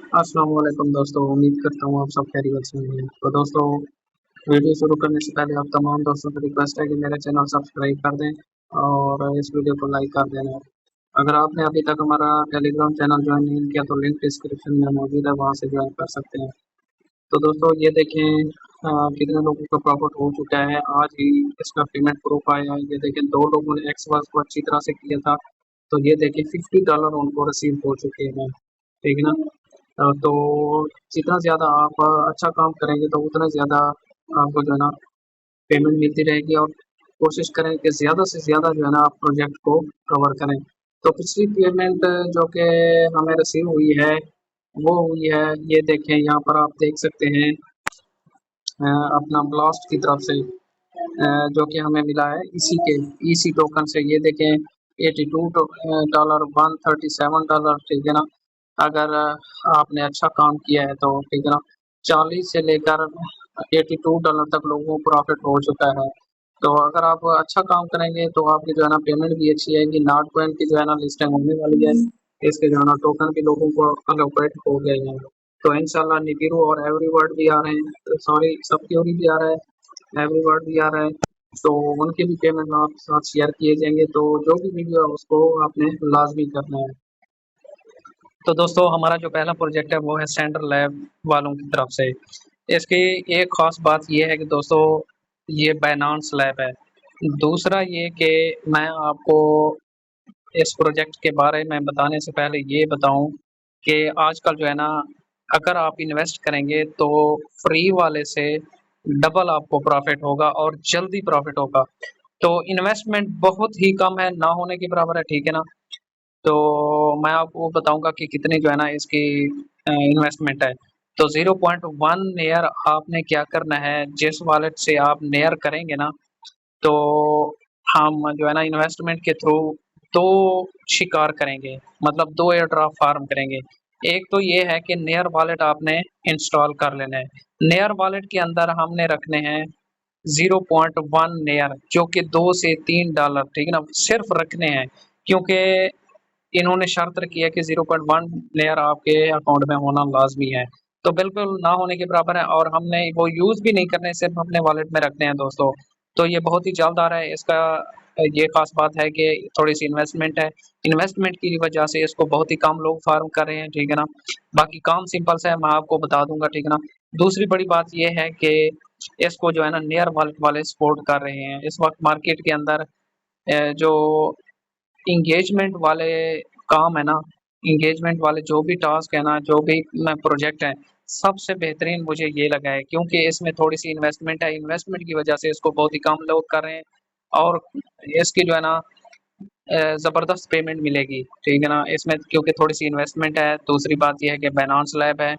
अस्सलाम वालेकुम दोस्तों, उम्मीद करता हूँ आप सब खैरियत से होंगे। तो दोस्तों, वीडियो शुरू करने से पहले आप तमाम दोस्तों से रिक्वेस्ट है कि मेरा चैनल सब्सक्राइब कर दें और इस वीडियो को लाइक कर देना। अगर आपने अभी तक हमारा टेलीग्राम चैनल ज्वाइन नहीं किया तो लिंक डिस्क्रिप्शन में मौजूद है, वहाँ से ज्वाइन कर सकते हैं। तो दोस्तों ये देखें, कितने लोगों का प्रॉफिट हो चुका है। आज ही इसका पेमेंट प्रूफ आया है। ये देखें, 2 लोगों ने एक्स वर्क को अच्छी तरह से किया था। तो ये देखें, $50 उनको रिसीव हो चुके हैं। ठीक है ना। तो जितना ज़्यादा आप अच्छा काम करेंगे तो उतना ज़्यादा आपको जो है ना पेमेंट मिलती रहेगी। और कोशिश करें कि ज़्यादा से ज़्यादा जो है ना आप प्रोजेक्ट को कवर करें। तो पिछली पेमेंट जो कि हमें रिसीव हुई है वो हुई है, ये देखें, यहाँ पर आप देख सकते हैं अपना ब्लास्ट की तरफ से जो कि हमें मिला है इसी के इसी टोकन से। ये देखें, $82, $137, ठीक है ना। अगर आपने अच्छा काम किया है तो ठीक है ना, 40 से लेकर $82 तक लोगों को प्रॉफिट हो चुका है। तो अगर आप अच्छा काम करेंगे तो आपकी जो है ना पेमेंट भी अच्छी आएगी। नॉट कॉइन की जो है ना लिस्टिंग होने वाली है, इसके जो है ना टोकन भी लोगों को अलोकेट हो गए हैं। तो इंशाल्लाह निबिरू और एवरीवर्ड भी आ रहे हैं, सॉरी सबक्योरी भी आ रहा है, एवरीवर्ड भी आ रहा है। तो उनके भी पेमेंट आपके साथ शेयर किए जाएंगे। तो जो भी वीडियो है उसको आपने लाजमी करना है। तो दोस्तों, हमारा जो पहला प्रोजेक्ट है वो है सेंटर लैब वालों की तरफ से। इसकी एक खास बात ये है कि दोस्तों, ये बाइनांस लैब है। दूसरा ये कि मैं आपको इस प्रोजेक्ट के बारे में बताने से पहले ये बताऊं कि आजकल जो है ना, अगर आप इन्वेस्ट करेंगे तो फ्री वाले से डबल आपको प्रॉफिट होगा और जल्दी प्रॉफिट होगा। तो इन्वेस्टमेंट बहुत ही कम है, ना होने के बराबर है, ठीक है ना। तो मैं आपको बताऊंगा कि कितनी जो है ना इसकी इन्वेस्टमेंट है। तो 0.1 नेयर आपने क्या करना है, जिस वॉलेट से आप नेयर करेंगे ना, तो हम जो है ना इन्वेस्टमेंट के थ्रू दो शिकार करेंगे, मतलब दो एयर ड्राफ्ट फार्म करेंगे। एक तो ये है कि नेयर वॉलेट आपने इंस्टॉल कर लेना है। नेयर वॉलेट के अंदर हमने रखने हैं 0.1 नेयर, जो कि $2 से $3, ठीक है ना, सिर्फ रखने हैं। क्योंकि इन्होंने शर्त रखी है कि 0.1 लेयर आपके अकाउंट में होना लाजमी है। तो बिल्कुल ना होने के बराबर है, और हमने वो यूज भी नहीं करने, सिर्फ अपने वॉलेट में रखने हैं दोस्तों। तो ये बहुत ही जल्द आ रहा है। इसका ये खास बात है कि थोड़ी सी इन्वेस्टमेंट है। इन्वेस्टमेंट की वजह से इसको बहुत ही कम लोग फार्म कर रहे हैं, ठीक है ना। बाकी काम सिंपल सा है, मैं आपको बता दूंगा, ठीक है ना। दूसरी बड़ी बात ये है कि इसको जो है ना नियर वॉलेट वाले सपोर्ट कर रहे हैं इस वक्त मार्केट के अंदर। जो इंगेजमेंट वाले काम है ना, इंगेजमेंट वाले जो भी टास्क है ना, जो भी प्रोजेक्ट है, सबसे बेहतरीन मुझे ये लगा है, क्योंकि इसमें थोड़ी सी इन्वेस्टमेंट है। इन्वेस्टमेंट की वजह से इसको बहुत ही कम लोग कर रहे हैं, और इसकी जो है ना ज़बरदस्त पेमेंट मिलेगी, ठीक है ना, इसमें, क्योंकि थोड़ी सी इन्वेस्टमेंट है। दूसरी बात यह है कि बाइनेंस लैब है,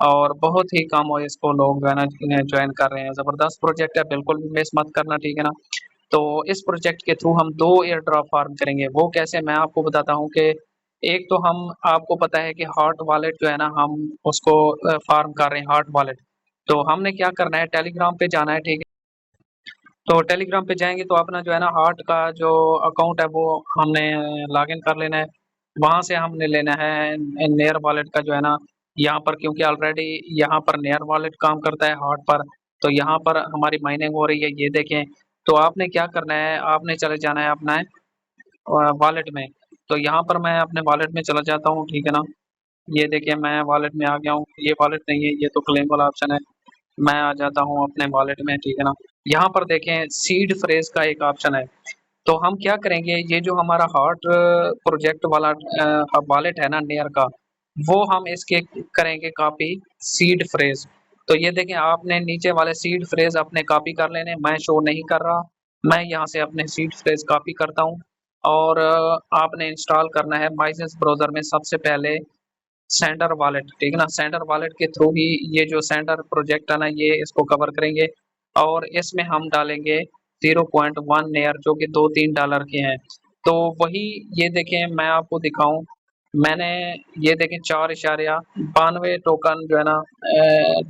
और बहुत ही कम हो इसको लोग जो है ना ज्वाइन कर रहे हैं। ज़बरदस्त प्रोजेक्ट है, बिल्कुल भी मिस मत करना, ठीक है ना। तो इस प्रोजेक्ट के थ्रू हम दो एयर ड्रॉप फार्म करेंगे। वो कैसे, मैं आपको बताता हूँ कि एक तो हम, आपको पता है कि हॉट वॉलेट जो है ना, हम उसको फार्म कर रहे हैं हॉट वॉलेट। तो हमने क्या करना है, टेलीग्राम पे जाना है, ठीक है। तो टेलीग्राम पे जाएंगे तो अपना जो है ना हार्ट का जो अकाउंट है वो हमने लॉगिन कर लेना है। वहां से हमने लेना है नेयर वॉलेट का जो है ना, यहाँ पर, क्योंकि ऑलरेडी यहाँ पर नेयर वॉलेट काम करता है हार्ट पर। तो यहाँ पर हमारी माइनिंग हो रही है, ये देखें। तो आपने क्या करना है, आपने चले जाना है अपना वॉलेट में। तो यहाँ पर मैं अपने वॉलेट में चला जाता हूँ, ठीक है ना। ये देखिए, मैं वॉलेट में आ गया हूँ। ये वॉलेट नहीं है, ये तो क्लेम वाला ऑप्शन है। मैं आ जाता हूँ अपने वॉलेट में, ठीक है ना। यहाँ पर देखें, सीड फ्रेज का एक ऑप्शन है। तो हम क्या करेंगे, ये जो हमारा हॉट प्रोजेक्ट वाला वॉलेट है ना नेयर का, वो हम इसके करेंगे कॉपी सीड फ्रेज। तो ये देखें, आपने नीचे वाले सीड फ्रेज अपने कॉपी कर लेने, मैं शो नहीं कर रहा। मैं यहाँ से अपने सीड फ्रेज कॉपी करता हूँ, और आपने इंस्टॉल करना है माइसेंस ब्राउजर में सबसे पहले सेंडर वॉलेट, ठीक है ना। सेंडर वॉलेट के थ्रू ही ये जो सेंडर प्रोजेक्ट है ना, ये इसको कवर करेंगे, और इसमें हम डालेंगे 0.1 नेयर, जो कि $2-3 के हैं। तो वही, ये देखें, मैं आपको दिखाऊं, मैंने, ये देखें, 4.92 टोकन जो है ना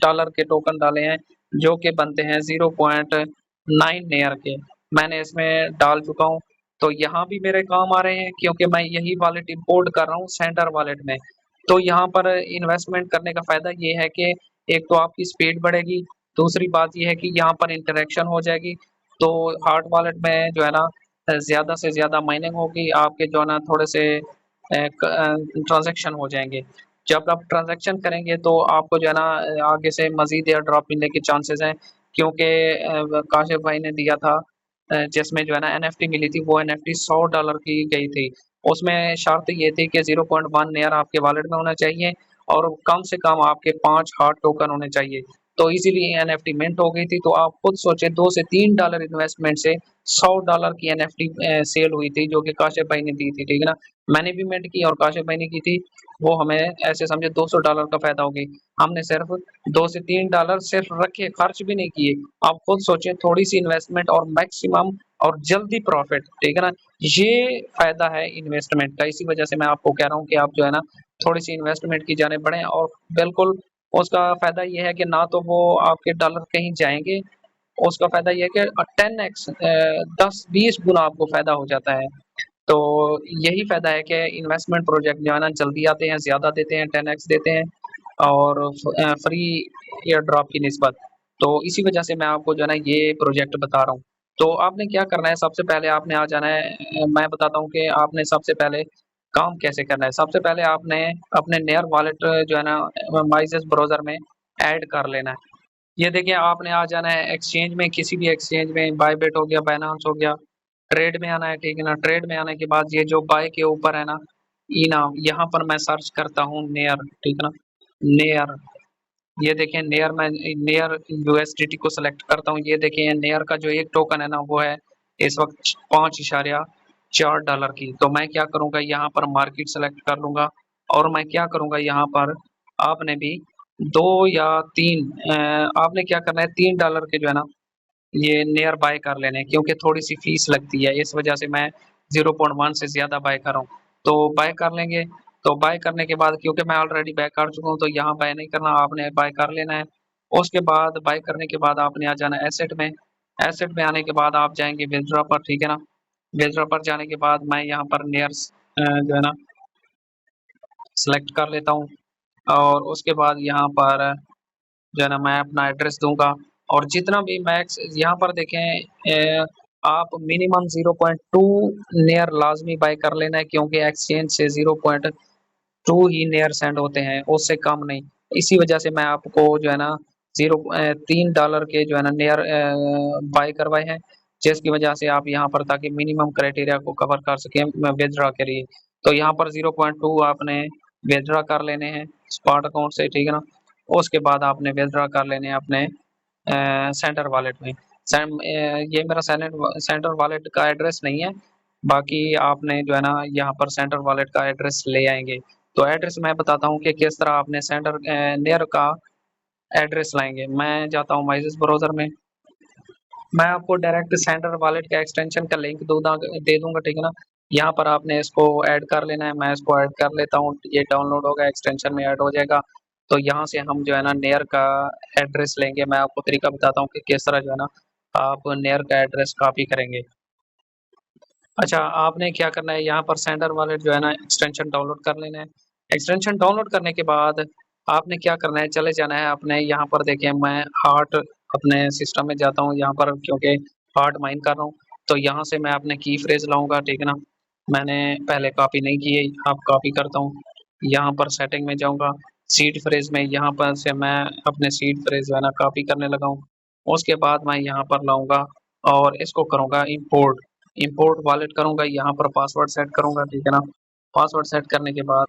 डॉलर के टोकन डाले हैं, जो कि बनते हैं 0.9 नेयर के। मैंने इसमें डाल चुका हूँ। तो यहाँ भी मेरे काम आ रहे हैं, क्योंकि मैं यही वॉलेट इंपोर्ट कर रहा हूँ सेंडर वॉलेट में। तो यहाँ पर इन्वेस्टमेंट करने का फायदा ये है कि एक तो आपकी स्पीड बढ़ेगी, दूसरी बात ये है कि यहाँ पर इंटरेक्शन हो जाएगी। तो हार्ड वॉलेट में जो है ना ज्यादा से ज्यादा माइनिंग होगी, आपके जो है ना थोड़े से ट्रांजैक्शन हो जाएंगे। जब आप ट्रांजैक्शन करेंगे तो आपको जो है ना आगे से मजीद एयर ड्रॉप मिलने के चांसेस हैं, क्योंकि काशिफ भाई ने दिया था जिसमें जो है ना एनएफटी मिली थी, वो एनएफटी $100 की गई थी। उसमें शर्त ये थी कि 0.1 नेयर आपके वॉलेट में होना चाहिए और कम से कम आपके 5 हार्ड टोकन होने चाहिए। तो इजीली एनएफटी मिंट हो गई थी। तो आप खुद सोचे, $2 से $3 इन्वेस्टमेंट से $100 की एनएफटी सेल हुई थी, जो कि काशिफ भाई ने दी थी, ठीक है ना। मैंने भी मिंट की और काशिफ भाई ने की थी। वो हमें ऐसे समझे $200 का फायदा हो गई। हमने सिर्फ $2 से $3 सिर्फ रखे, खर्च भी नहीं किए। आप खुद सोचे, थोड़ी सी इन्वेस्टमेंट और मैक्सिमम और जल्दी प्रॉफिट, ठीक है ना। ये फायदा है इन्वेस्टमेंट का। इसी वजह से मैं आपको कह रहा हूँ कि आप जो है ना थोड़ी सी इन्वेस्टमेंट की जाने बढ़े। और बिल्कुल उसका फायदा ये है कि ना तो वो आपके डॉलर कहीं जाएंगे, उसका फायदा ये है कि 10x 10-20 गुना आपको फायदा हो जाता है। तो यही फायदा है कि इन्वेस्टमेंट प्रोजेक्ट जो है ना जल्दी आते हैं, ज्यादा देते हैं, 10x देते हैं और फ्री एयर ड्रॉप की निस्बत। तो इसी वजह से मैं आपको जो है ना ये प्रोजेक्ट बता रहा हूँ। तो आपने क्या करना है, सबसे पहले आपने आ जाना है। मैं बताता हूँ कि आपने सबसे पहले काम कैसे करना है। सबसे पहले आपने अपने नेयर वॉलेट जो है ना माइजेस ब्राउजर में ऐड कर लेना है। ये देखिए, आपने आ जाना है एक्सचेंज में, किसी भी एक्सचेंज में, बायबिट हो गया, बाइनेंस हो गया, ट्रेड में आना है, ठीक है ना। ट्रेड में आने के बाद ये जो बाय के ऊपर है ना इनाम, यहाँ पर मैं सर्च करता हूँ नेयर, ठीक है ना, नेयर। ये देखें नेयर, में नेयर यूएसडीटी को सिलेक्ट करता हूँ। ये देखें नेयर का जो एक टोकन है ना वो है इस वक्त $5.4 की। तो मैं क्या करूँगा, यहाँ पर मार्केट सेलेक्ट कर लूंगा और मैं क्या करूँगा, यहाँ पर आपने भी 2 या 3 आपने क्या करना है, $3 के जो है ना ये नियर बाय कर लेने हैं, क्योंकि थोड़ी सी फीस लगती है, इस वजह से मैं 0.1 से ज्यादा बाय कर रहा हूँ। तो बाय कर लेंगे। तो बाय करने के बाद, क्योंकि मैं ऑलरेडी बाय कर चुका हूँ, तो यहाँ बाय नहीं करना, आपने बाय कर लेना है। उसके बाद बाय करने के बाद आपने आ जाना एसेट में। एसेट में आने के बाद आप जाएंगे विथड्रॉ पर, ठीक है ना। विथड्रॉ पर जाने के बाद मैं यहाँ पर नियर जो है ना सेलेक्ट कर लेता हूँ और उसके बाद यहाँ पर जो है ना मैं अपना एड्रेस दूंगा। और जितना भी मैक्स यहाँ पर देखें आप मिनिमम 0.2 नेयर लाजमी बाय कर लेना है, क्योंकि एक्सचेंज से 0.2 ही नेयर सेंड होते हैं, उससे कम नहीं। इसी वजह से मैं आपको जो है ना $3 के जो है ना नेयर बाय करवाए हैं, जिसकी वजह से आप यहाँ पर, ताकि मिनिमम क्राइटेरिया को कवर कर सकें विदड्रॉ के लिए। तो यहाँ पर 0.2 आपने विदड्रॉ कर लेने हैं स्पॉट अकाउंट से, ठीक है ना। उसके बाद आपने विदड्रॉ कर लेने हैं अपने सेंटर वॉलेट में। ये मेरा सेंटर वॉलेट का एड्रेस नहीं है, बाकी आपने जो है ना यहाँ पर सेंटर वॉलेट का एड्रेस ले आएंगे। तो एड्रेस मैं बताता हूँ कि किस तरह आपने सेंटर नियर का एड्रेस लाएंगे। मैं जाता हूँ माइजेस ब्राउजर में। मैं आपको डायरेक्ट सेंटर वॉलेट का एक्सटेंशन का लिंक दे दूंगा, ठीक है ना। यहाँ पर आपने इसको ऐड कर लेना है। मैं इसको ऐड कर लेता हूँ, ये डाउनलोड होगा, एक्सटेंशन में ऐड हो जाएगा। तो यहाँ से हम जो है ना नेयर का एड्रेस लेंगे। मैं आपको तरीका बताता हूँ कि किस तरह जो है ना आप नेयर का एड्रेस कॉपी करेंगे। अच्छा, आपने क्या करना है, यहाँ पर सेंटर वॉलेट जो है ना एक्सटेंशन डाउनलोड कर लेना है। एक्सटेंशन डाउनलोड करने के बाद आपने क्या करना है, चले जाना है अपने यहाँ पर। देखें, मैं हार्ट अपने सिस्टम में जाता हूँ यहाँ पर, क्योंकि हार्ट माइन कर रहा हूँ। तो यहाँ से मैं अपने की फ्रेज लाऊंगा, ठीक है ना। मैंने पहले कॉपी नहीं की है, अब कॉपी करता हूँ। यहाँ पर सेटिंग में जाऊँगा, सीड फ्रेज में, यहाँ पर से मैं अपने सीड फ्रेज जो है ना कॉपी करने लगा हूँ। उसके बाद मैं यहाँ पर लाऊंगा और इसको करूँगा इंपोर्ट। इंपोर्ट वॉलेट करूंगा, यहाँ पर पासवर्ड सेट करूंगा, ठीक है ना। पासवर्ड सेट करने के बाद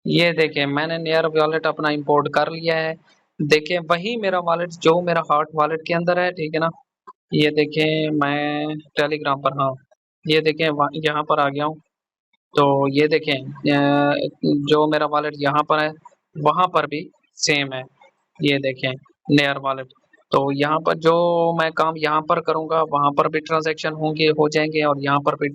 ये देखें मैंने नियर वॉलेट अपना इंपोर्ट कर लिया है। देखें वही मेरा वॉलेट जो मेरा हॉट वॉलेट के अंदर है, ठीक है ना। ये देखें मैं टेलीग्राम पर, हाँ ये देखें यहाँ पर आ गया हूँ। तो ये देखें जो मेरा वॉलेट यहाँ पर है वहाँ पर भी सेम है। ये देखें नेयर वॉलेट। तो यहाँ पर जो मैं काम यहाँ पर करूँगा वहाँ पर भी ट्रांजैक्शन होंगे, हो जाएंगे, और यहाँ पर भी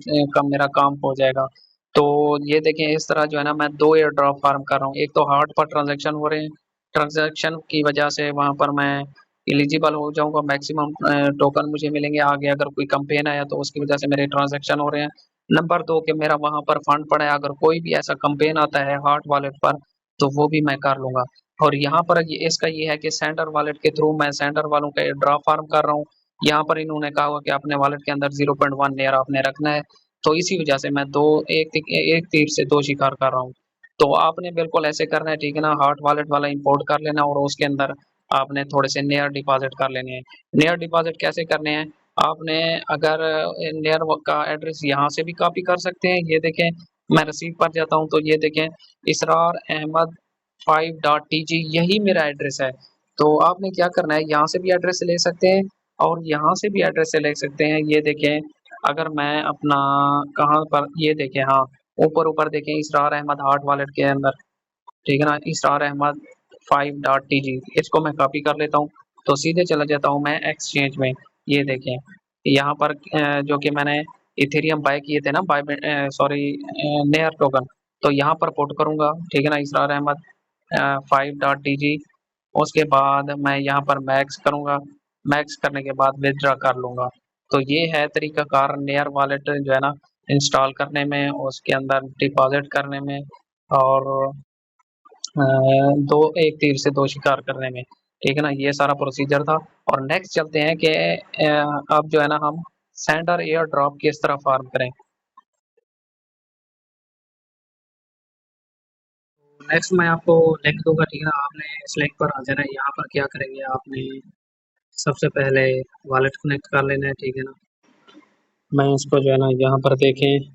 मेरा काम हो जाएगा। तो ये देखें इस तरह जो है ना मैं 2 एयर ड्रॉप फार्म कर रहा हूँ। एक तो हार्ट पर ट्रांजैक्शन हो रहे हैं, ट्रांजैक्शन की वजह से वहाँ पर मैं एलिजिबल हो जाऊंगा, मैक्सिमम टोकन मुझे मिलेंगे। आगे अगर कोई कंपेन आया तो उसकी वजह से मेरे ट्रांजैक्शन हो रहे हैं। नंबर 2 कि मेरा वहाँ पर फंड पड़ा है, अगर कोई भी ऐसा कंपेन आता है हार्ट वॉलेट पर तो वो भी मैं कर लूंगा। और यहाँ पर इसका ये है कि सेंडर वॉलेट के थ्रू मैं सेंडर वालों का ड्रा फार्म कर रहा हूँ। यहाँ पर इन्होंने कहा हुआ कि अपने वॉलेट के अंदर 0.1 लेयर आपने रखना है। तो इसी वजह से मैं दो एक तीर से दो शिकार कर रहा हूँ। तो आपने बिल्कुल ऐसे करना है, ठीक है ना। हॉट वॉलेट वाला इंपोर्ट कर लेना और उसके अंदर आपने थोड़े से नेयर डिपॉजिट कर लेने हैं। नेयर डिपॉजिट कैसे करने हैं? आपने अगर नेयर का एड्रेस यहाँ से भी कॉपी कर सकते हैं, ये देखें। मैं रसीद पर जाता हूँ तो ये देखें, इसरार अहमद 5.tg यही मेरा एड्रेस है। तो आपने क्या करना है, यहाँ से भी एड्रेस ले सकते हैं और यहाँ से भी एड्रेस ले सकते हैं। ये देखें, अगर मैं अपना कहाँ पर, ये देखें, हाँ, ऊपर ऊपर देखें, इसरार अहमद हॉट वॉलेट के अंदर, ठीक है ना, इसरार अहमद 5.tg, इसको मैं कॉपी कर लेता हूँ। तो सीधे चला जाता हूँ मैं एक्सचेंज में। ये देखें, यहाँ पर जो कि मैंने इथेरियम बाय किए थे ना, बाय, सॉरी, नेयर टोकन, तो यहाँ पर पुट करूंगा, ठीक है ना, इसरार अहमद 5.tg। उसके बाद मैं यहाँ पर मैक्स करूंगा। मैक्स करने के बाद विदड्रा कर लूंगा। तो ये है तरीकाकार नेयर वॉलेट जो है ना इंस्टॉल करने में, उसके अंदर डिपॉजिट करने में, और दो एक तीर से दो शिकार करने में, ठीक है ना। ये सारा प्रोसीजर था। और नेक्स्ट चलते हैं कि अब जो है ना हम सेंडर एयर ड्रॉप किस तरह फार्म करें। नेक्स्ट मैं आपको लिंक दूंगा, ठीक है ना। आपने इस लिंक पर आ जाना है। यहाँ पर क्या करेंगे, आपने सबसे पहले वॉलेट कनेक्ट कर लेना है, ठीक है ना। मैं इसको जो है ना यहाँ पर देखें,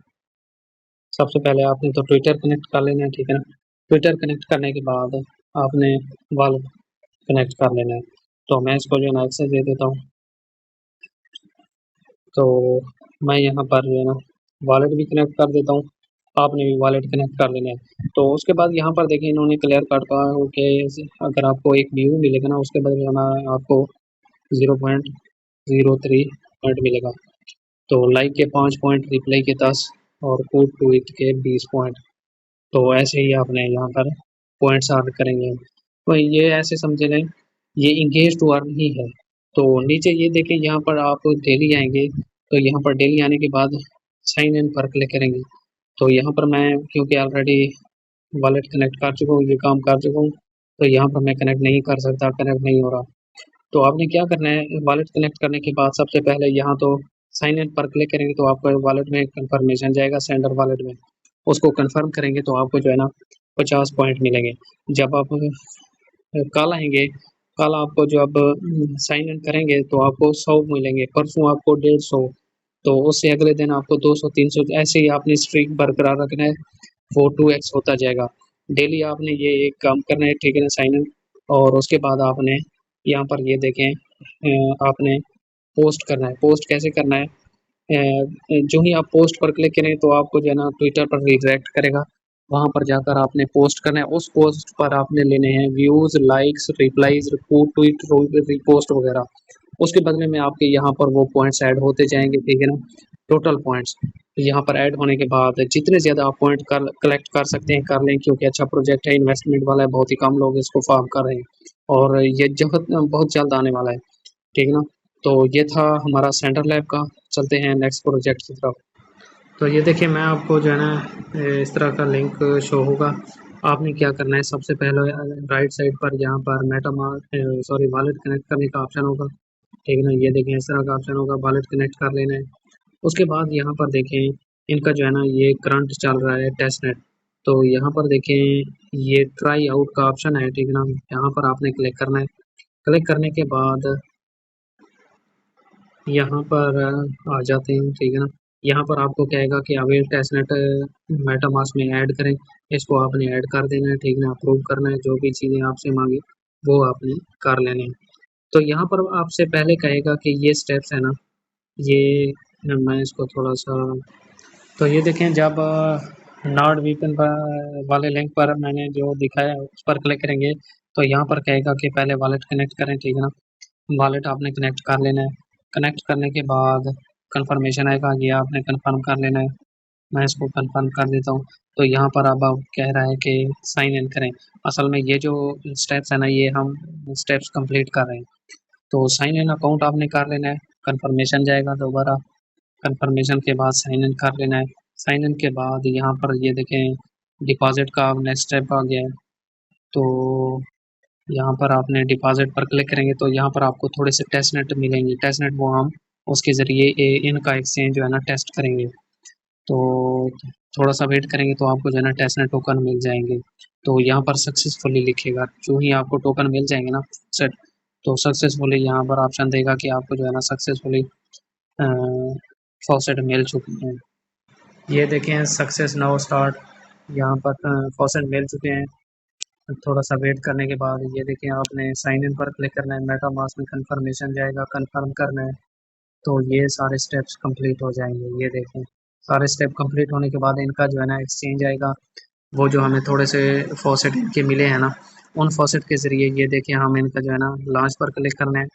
सबसे पहले आपने तो ट्विटर कनेक्ट कर लेना है, ठीक है ना। ट्विटर कनेक्ट करने के बाद आपने वॉलेट कनेक्ट कर लेना है। तो मैं इसको जो है ना एक्सेस दे देता हूँ। तो मैं यहाँ पर जो है ना वॉलेट भी कनेक्ट कर देता हूँ। आपने भी वॉलेट कनेक्ट कर लेना है। तो उसके बाद यहाँ पर देखिए, इन्होंने क्लियर काट कहा है कि अगर आपको एक व्यू मिलेगा ना, उसके बदले में आपको 0.03 पॉइंट मिलेगा। तो लाइक के 5 पॉइंट, रिप्लाई के 10 और कूट ट्वीट के 20 पॉइंट। तो ऐसे ही आपने यहाँ पर पॉइंट्स अर्न करेंगे। तो ये ऐसे समझ लें, ये इंगेज टू अर्न ही है। तो नीचे ये देखें, यहाँ पर आप डेली आएंगे, तो यहाँ पर डेली आने के बाद साइन इन पर क्लिक करेंगे। तो यहाँ पर मैं क्योंकि ऑलरेडी वॉलेट कनेक्ट कर चुका हूँ, ये काम कर चुका हूँ, तो यहाँ पर मैं कनेक्ट नहीं कर सकता, कनेक्ट नहीं हो रहा। तो आपने क्या करना है, वॉलेट कनेक्ट करने के बाद सबसे पहले यहाँ तो साइन इन पर क्लिक करेंगे तो आपको वॉलेट में कंफर्मेशन जाएगा साइंडर वॉलेट में। उसको कंफर्म करेंगे तो आपको जो है ना 50 पॉइंट मिलेंगे। जब आप कल आएंगे, कल आपको जब साइन इन करेंगे तो आपको 100 मिलेंगे, परसों आपको 150, तो उससे अगले दिन आपको 200 300, ऐसे ही आपने स्ट्रीक बरकरार रखना है। वो 2x होता जाएगा। डेली आपने ये एक काम करना है, ठीक है ना, साइन इन। और उसके बाद आपने यहाँ पर ये देखें, आपने पोस्ट करना है। पोस्ट कैसे करना है, जो ही आप पोस्ट पर क्लिक करें तो आपको जो है ना ट्विटर पर रिडायरेक्ट करेगा। वहां पर जाकर आपने पोस्ट करना है। उस पोस्ट पर आपने लेने हैं views, likes, replies, tweet, repost वगैरह। उसके बदले में आपके यहाँ पर वो पॉइंट्स ऐड होते जाएंगे, ठीक है ना। टोटल पॉइंट्स यहाँ पर ऐड होने के बाद जितने ज़्यादा आप पॉइंट कर कलेक्ट कर सकते हैं कर लें, क्योंकि अच्छा प्रोजेक्ट है, इन्वेस्टमेंट वाला है, बहुत ही कम लोग इसको फार्म कर रहे हैं और ये जगत बहुत जल्द आने वाला है, ठीक है ना। तो ये था हमारा सेंटर लैब का। चलते हैं नेक्स्ट प्रोजेक्ट की तरफ। तो ये देखिए, मैं आपको जो है ना इस तरह का लिंक शो होगा। आपने क्या करना है, सबसे पहले राइट साइड पर यहाँ पर मेटामास्क, सॉरी, वॉलेट कनेक्ट करने का ऑप्शन होगा, ठीक है ना। ये देखें, इस तरह का ऑप्शन होगा, वॉलेट कनेक्ट कर लेना है। उसके बाद यहाँ पर देखें, इनका जो है ना ये करंट चल रहा है टेस्ट नेट। तो यहाँ पर देखें, ये ट्राई आउट का ऑप्शन है, ठीक है ना। यहाँ पर आपने क्लिक करना है। क्लिक करने के बाद यहाँ पर आ जाते हैं, ठीक है ना। यहाँ पर आपको कहेगा कि अवेल टेस्टनेट मेटामास्क में ऐड करें। इसको आपने ऐड कर देना है, ठीक है ना। अप्रूव करना है, जो भी चीज़ें आपसे मांगी वो आपने कर लेने हैं। तो यहाँ पर आपसे पहले कहेगा कि ये स्टेप्स है ना, ये मैं इसको थोड़ा सा, तो ये देखें, जब नॉर्ड वीपन पर वाले लिंक पर मैंने जो दिखाया है उस पर क्लिक करेंगे तो यहाँ पर कहेगा कि पहले वॉलेट कनेक्ट करें, ठीक है ना। वॉलेट आपने कनेक्ट कर लेना है। कनेक्ट करने के बाद कंफर्मेशन आएगा, ये आपने कंफर्म कर लेना है। मैं इसको कंफर्म कर देता हूँ। तो यहाँ पर अब कह रहा है कि साइन इन करें। असल में ये जो स्टेप्स है ना, ये हम स्टेप्स कंप्लीट कर रहे हैं। तो साइन इन अकाउंट आपने कर लेना है। कंफर्मेशन जाएगा दोबारा। कंफर्मेशन के बाद साइन इन कर लेना है। साइन इन के बाद यहाँ पर ये देखें, डिपॉजिट का अब नेक्स्ट स्टेप आ गया है। तो यहाँ पर आपने डिपॉजिट पर क्लिक करेंगे तो यहाँ पर आपको थोड़े से टेस्ट नेट मिलेंगे। टेस्ट नेट वो हम उसके ज़रिए इनका एक्सचेंज जो है ना टेस्ट करेंगे। तो थोड़ा सा वेट करेंगे तो आपको जो है ना टेस्ट नेट टोकन मिल जाएंगे। तो यहाँ पर सक्सेसफुली लिखेगा, जो ही आपको टोकन मिल जाएंगे ना सेट, तो सक्सेसफुली यहाँ पर ऑप्शन देगा कि आपको जो है ना सक्सेसफुली फॉसेट मिल चुके हैं। ये देखें सक्सेस नाउ स्टार्ट, यहाँ पर फॉसेट मिल चुके हैं। थोड़ा सा वेट करने के बाद ये देखें आपने साइन इन पर क्लिक करना है, मेटामास्क में कन्फर्मेशन जाएगा, कन्फर्म करना है। तो ये सारे स्टेप्स कंप्लीट हो जाएंगे। ये देखें सारे स्टेप कंप्लीट होने के बाद इनका जो है ना एक्सचेंज आएगा। वो जो हमें थोड़े से फॉसेट इनके मिले हैं ना, उन फॉसेट के ज़रिए ये देखें हम इनका जो है ना लॉन्च पर क्लिक करना है।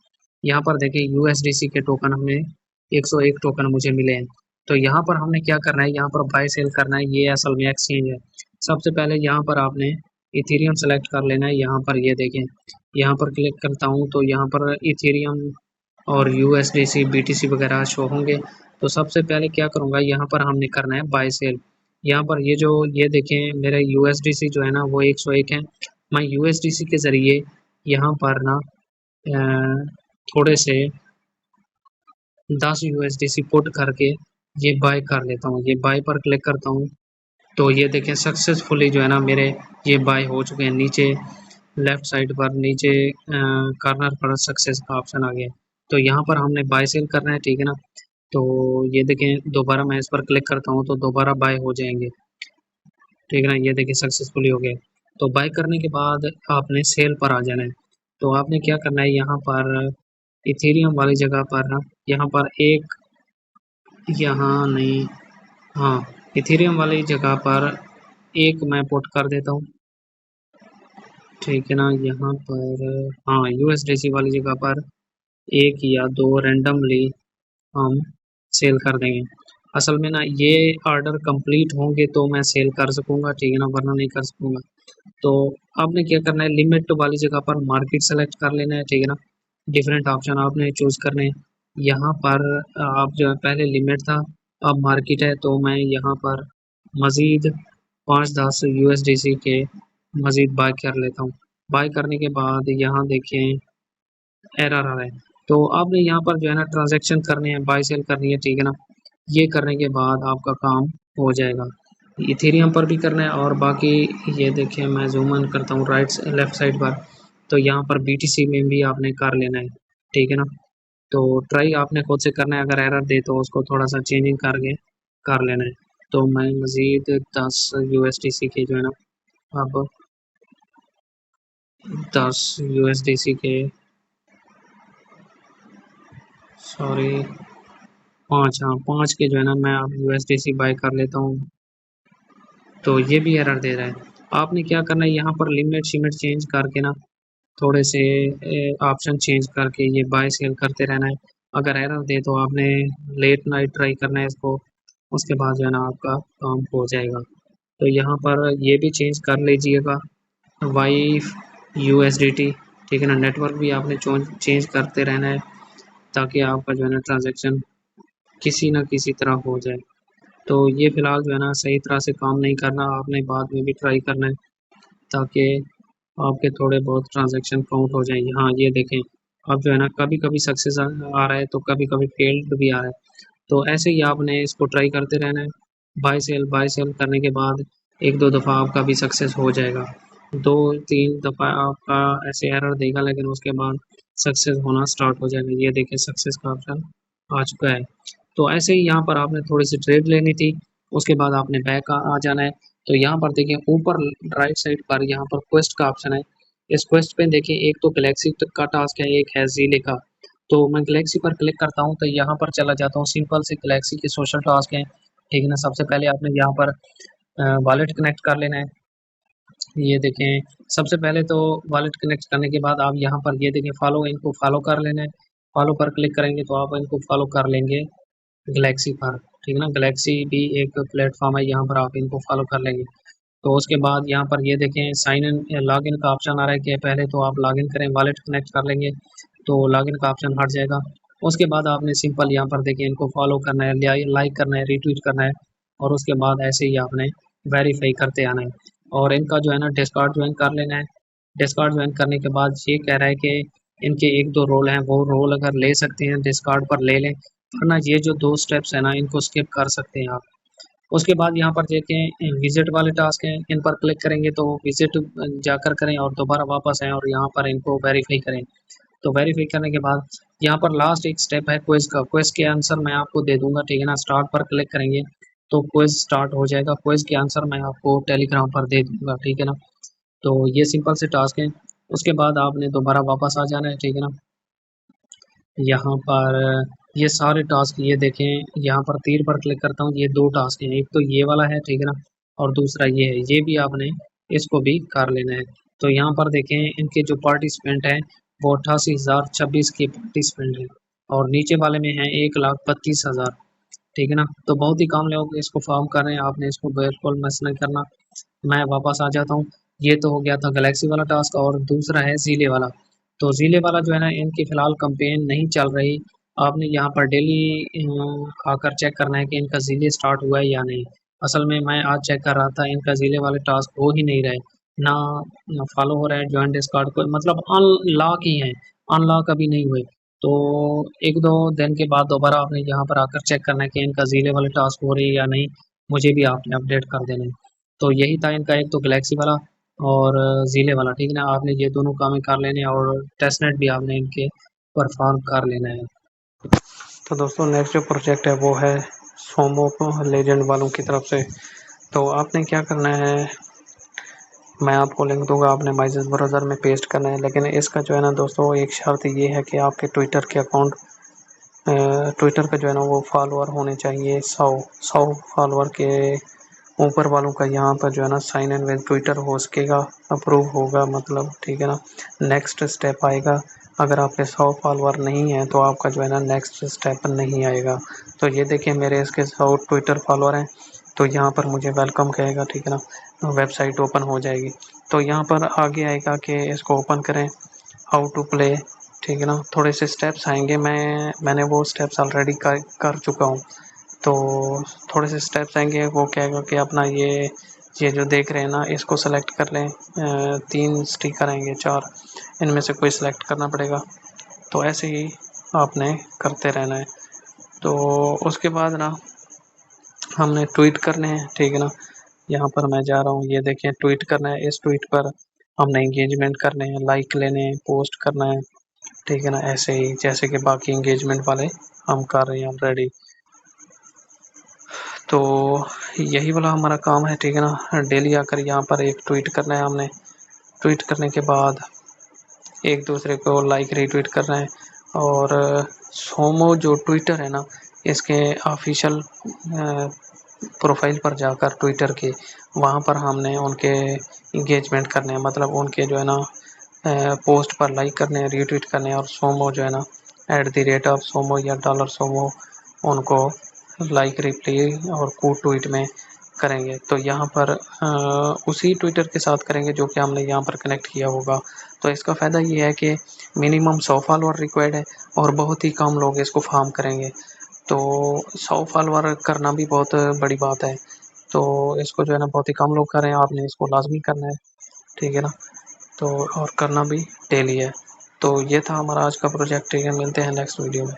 यहाँ पर देखें यूएसडीसी के टोकन हमें 101 टोकन मुझे मिले हैं। तो यहाँ पर हमने क्या करना है, यहाँ पर बाय सेल करना है। ये असल में एक्सचेंज है। सबसे पहले यहाँ पर आपने इथेरियम सेलेक्ट कर लेना है। यहाँ पर ये देखें, यहाँ पर क्लिक करता हूँ तो यहाँ पर इथेरियम और यूएसडीसी बीटीसी वगैरह शो होंगे। तो सबसे पहले क्या करूँगा, यहाँ पर हमने करना है बाय सेल। यहाँ पर ये जो ये देखें मेरे यूएसडीसी जो है ना वो 101 है। मैं यूएसडीसी के ज़रिए यहाँ पर ना थोड़े से 10 यूएसडीसी पुट करके ये बाय कर लेता हूँ। ये बाय पर क्लिक करता हूँ तो ये देखें सक्सेसफुली जो है ना मेरे ये बाय हो चुके हैं। नीचे लेफ्ट साइड पर नीचे कॉर्नर पर सक्सेस का ऑप्शन आ गया। तो यहाँ पर हमने बाय सेल करना है, ठीक है ना। तो ये देखें दोबारा मैं इस पर क्लिक करता हूँ तो दोबारा बाय हो जाएंगे, ठीक है ना। ये देखिए सक्सेसफुली हो गए। तो बाय करने के बाद आपने सेल पर आ जाना है। तो आपने क्या करना है, यहाँ पर इथेरियम वाली जगह पर ना, यहाँ पर एक, यहाँ नहीं, हाँ इथेरियम वाली जगह पर एक मैं पुट कर देता हूँ, ठीक है ना। यहाँ पर हाँ यूएसडीसी वाली जगह पर एक या दो रैंडमली हम सेल कर देंगे। असल में ना ये ऑर्डर कंप्लीट होंगे तो मैं सेल कर सकूँगा, ठीक है ना, वरना नहीं कर सकूँगा। तो आपने क्या करना है, लिमिट वाली जगह पर मार्केट सेलेक्ट कर लेना है, ठीक है ना। डिफरेंट ऑप्शन आपने चूज़ करने हैं। यहाँ पर आप जो है पहले लिमिट था, अब मार्केट है। तो मैं यहाँ पर मज़ीद 5-10 यूएसडीसी के मज़ीद बाय कर लेता हूँ। बाय करने के बाद यहाँ देखें एरर आ रहा है। तो आपने यहाँ पर जो है ना ट्रांजैक्शन करने हैं, बाय सेल करनी है, ठीक है ना। ये करने के बाद आपका काम हो जाएगा। इथेरियम पर भी करना है और बाकी ये देखिए मैं जूम इन करता हूँ राइट लेफ्ट साइड पर, तो यहाँ पर बीटीसी में भी आपने कर लेना है, ठीक है ना। तो ट्राई आपने खुद से करना है, अगर एरर दे तो उसको थोड़ा सा चेंजिंग करके कर लेना है। तो मैं मज़ीद 10 यूएसडीसी के जो है ना अब 10 यूएसडीसी के सॉरी 5, हाँ 5 के जो है ना मैं अब यूएसडीसी बाय कर लेता हूँ। तो ये भी एरर दे रहा है। आपने क्या करना है, यहाँ पर लिमिट शिमिट चेंज करके ना थोड़े से ऑप्शन चेंज करके ये बाय सेल करते रहना है। अगर एरर दे तो आपने लेट नाइट ट्राई करना है इसको, उसके बाद जो है ना आपका काम हो जाएगा। तो यहाँ पर ये भी चेंज कर लीजिएगा वाई यूएसडीटी, ठीक है ना। नेटवर्क भी आपने चेंज करते रहना है ताकि आपका जो है ना ट्रांजेक्शन किसी ना किसी तरह हो जाए। तो ये फ़िलहाल जो है ना सही तरह से काम नहीं करना, आपने बाद में भी ट्राई करना है ताकि आपके थोड़े बहुत ट्रांजैक्शन काउंट हो जाएंगे। हाँ ये देखें अब जो है ना कभी कभी सक्सेस आ रहा है तो कभी कभी फेल्ड भी आ रहा है। तो ऐसे ही आपने इसको ट्राई करते रहना है। बाय सेल करने के बाद एक दो दफ़ा आपका भी सक्सेस हो जाएगा, 2-3 दफ़ा आपका ऐसे एरर देगा लेकिन उसके बाद सक्सेस होना स्टार्ट हो जाएगा। ये देखें सक्सेस का ऑप्शन आ चुका है। तो ऐसे ही यहाँ पर आपने थोड़ी सी ट्रेड लेनी थी, उसके बाद आपने बैक आ जाना है। तो यहाँ पर देखिए ऊपर राइट साइड पर यहाँ पर क्वेस्ट का ऑप्शन है। इस क्वेस्ट पे देखिए एक तो गैलेक्सी का टास्क है, एक है ज़ीले का। तो मैं गैलेक्सी पर क्लिक करता हूँ तो यहाँ पर चला जाता हूँ। सिंपल से गैलेक्सी के सोशल टास्क हैं, ठीक है ना। सबसे पहले आपने यहाँ पर वॉलेट कनेक्ट कर लेना है। ये देखें सबसे पहले तो वॉलेट कनेक्ट करने के बाद आप यहाँ पर ये देखें फॉलो, इनको फॉलो कर लेना है। फॉलो पर क्लिक करेंगे तो आप इनको फॉलो कर लेंगे गैलेक्सी पर, ठीक है ना। गैलेक्सी भी एक प्लेटफॉर्म है, यहाँ पर आप इनको फॉलो कर लेंगे। तो उसके बाद यहाँ पर ये देखें साइन इन लॉग इन का ऑप्शन आ रहा है कि पहले तो आप लॉग इन करें, वॉलेट कनेक्ट कर लेंगे तो लॉग इन का ऑप्शन हट जाएगा। उसके बाद आपने सिंपल यहाँ पर देखिए इनको फॉलो करना है, लाइक करना है, रीट्वीट करना है और उसके बाद ऐसे ही आपने वेरीफाई करते आना है और इनका जो है ना डिस्कॉर्ड ज्वाइन कर लेना है। डिस्कार्ड ज्वाइन करने के बाद ये कह रहा है कि इनके 1-2 रोल हैं, वो रोल अगर ले सकते हैं डिस्कार्ड पर ले लें, वरना ये जो 2 स्टेप्स हैं ना इनको स्किप कर सकते हैं आप। उसके बाद यहाँ पर देखें विजिट वाले टास्क हैं, इन पर क्लिक करेंगे तो विजिट जाकर करें और दोबारा वापस आएँ और यहाँ पर इनको वेरीफाई करें। तो वेरीफाई करने के बाद यहाँ पर लास्ट एक स्टेप है क्विज का। क्विज के आंसर मैं आपको दे दूंगा, ठीक है ना। स्टार्ट पर क्लिक करेंगे तो क्विज स्टार्ट हो जाएगा। क्विज के आंसर मैं आपको टेलीग्राम पर दे दूंगा, ठीक है ना। तो ये सिंपल से टास्क है। उसके बाद आपने दोबारा वापस आ जाना है, ठीक है ना। यहाँ पर ये सारे टास्क ये देखें, यहाँ पर तीर पर क्लिक करता हूँ, ये 2 टास्क हैं, एक तो ये वाला है, ठीक है ना, और दूसरा ये है, ये भी आपने इसको भी कर लेना है। तो यहाँ पर देखें इनके जो पार्टिसिपेंट हैं वो 88,026 के पार्टिसिपेंट हैं और नीचे वाले में हैं 1,32,000, ठीक है ना। तो बहुत ही कम लोग इसको फॉर्म कर रहे हैं, आपने इसको बिल्कुल मिस नहीं करना। मैं वापस आ जाता हूँ। ये तो हो गया था गैलेक्सी वाला टास्क और दूसरा है ज़ीले वाला। तो ज़ीले वाला जो है ना इनकी फ़िलहाल कैंपेन नहीं चल रही। आपने यहाँ पर डेली आकर चेक करना है कि इनका ज़ीले स्टार्ट हुआ है या नहीं। असल में मैं आज चेक कर रहा था, इनका ज़ीले वाले टास्क हो ही नहीं रहे। ना फॉलो हो रहा है जॉइन डिस्कॉर्ड को, मतलब अनलॉक ही हैं, अनलॉक अभी नहीं हुए। तो 1-2 दिन के बाद दोबारा आपने यहाँ पर आकर चेक करना है कि इनका ज़ीले वाले टास्क हो रही है या नहीं। मुझे भी आपने अपडेट कर देना है। तो यही था इनका, एक तो गैलेक्सी वाला और ज़ीले वाला, ठीक है ना। आपने ये दोनों काम कर लेने हैं और टेस्टनेट भी आपने इनके परफॉर्म कर लेना है। तो दोस्तों नेक्स्ट जो प्रोजेक्ट है वो है सोमो लेजेंड वालों की तरफ से। तो आपने क्या करना है, मैं आपको लिंक दूंगा, आपने माइजेस ब्राउज़र में पेस्ट करना है। लेकिन इसका जो है ना दोस्तों एक शर्त ये है कि आपके ट्विटर के अकाउंट, ट्विटर का जो है ना वो फॉलोअर होने चाहिए 100 फॉलोअर के ऊपर वालों का। यहाँ पर जो है ना साइन इन विद ट्विटर हो सकेगा, अप्रूव होगा मतलब, ठीक है ना। नेक्स्ट स्टेप आएगा, अगर आपके 100 फॉलोअर नहीं है तो आपका जो है ना नेक्स्ट स्टेप नहीं आएगा। तो ये देखिए मेरे इसके 100 ट्विटर फॉलोअर हैं, तो यहाँ पर मुझे वेलकम कहेगा, ठीक है ना, वेबसाइट ओपन हो जाएगी। तो यहाँ पर आगे आएगा कि इसको ओपन करें, हाउ टू प्ले, ठीक है ना। थोड़े से स्टेप्स आएंगे, मैंने वो स्टेप्स ऑलरेडी कर चुका हूँ। तो थोड़े से स्टेप्स आएंगे, वो कहेगा कि अपना ये जो देख रहे हैं ना इसको सेलेक्ट कर लें। 3 स्टिकर आएंगे, 4, इनमें से कोई सेलेक्ट करना पड़ेगा। तो ऐसे ही आपने करते रहना है। तो उसके बाद ना हमने ट्वीट करने हैं, ठीक है ना। यहाँ पर मैं जा रहा हूँ, ये देखें ट्वीट करना है, इस ट्वीट पर हमने एंगेजमेंट करने हैं, लाइक लेने हैं, पोस्ट करना है, ठीक है ना। ऐसे ही जैसे कि बाकी एंगेजमेंट वाले हम कर रहे हैं ऑलरेडी। तो यही वाला हमारा काम है, ठीक है ना। डेली आकर यहाँ पर एक ट्वीट करना है हमने, ट्वीट करने के बाद एक दूसरे को लाइक रीट्वीट करना है। और सोमो जो ट्विटर है ना इसके ऑफिशियल प्रोफाइल पर जाकर ट्विटर के, वहाँ पर हमने उनके इंगेजमेंट करने हैं, मतलब उनके जो है ना पोस्ट पर लाइक करने हैं, रीट्वीट करने हैं। और सोमो जो है ना @सोमो या $सोमो उनको लाइक, रिप्लाई और कूट ट्वीट में करेंगे। तो यहाँ पर उसी ट्विटर के साथ करेंगे जो कि हमने यहाँ पर कनेक्ट किया होगा। तो इसका फ़ायदा ये है कि मिनिमम 100 फॉलोअर रिक्वायर्ड है और बहुत ही कम लोग इसको फार्म करेंगे। तो 100 फॉलोअर करना भी बहुत बड़ी बात है। तो इसको जो है ना बहुत ही कम लोग कर रहे हैं, आपने इसको लाजमी करना है, ठीक है ना। तो और करना भी डेली है। तो ये था हमारा आज का प्रोजेक्ट, ठीक है। मिलते हैं नेक्स्ट वीडियो में।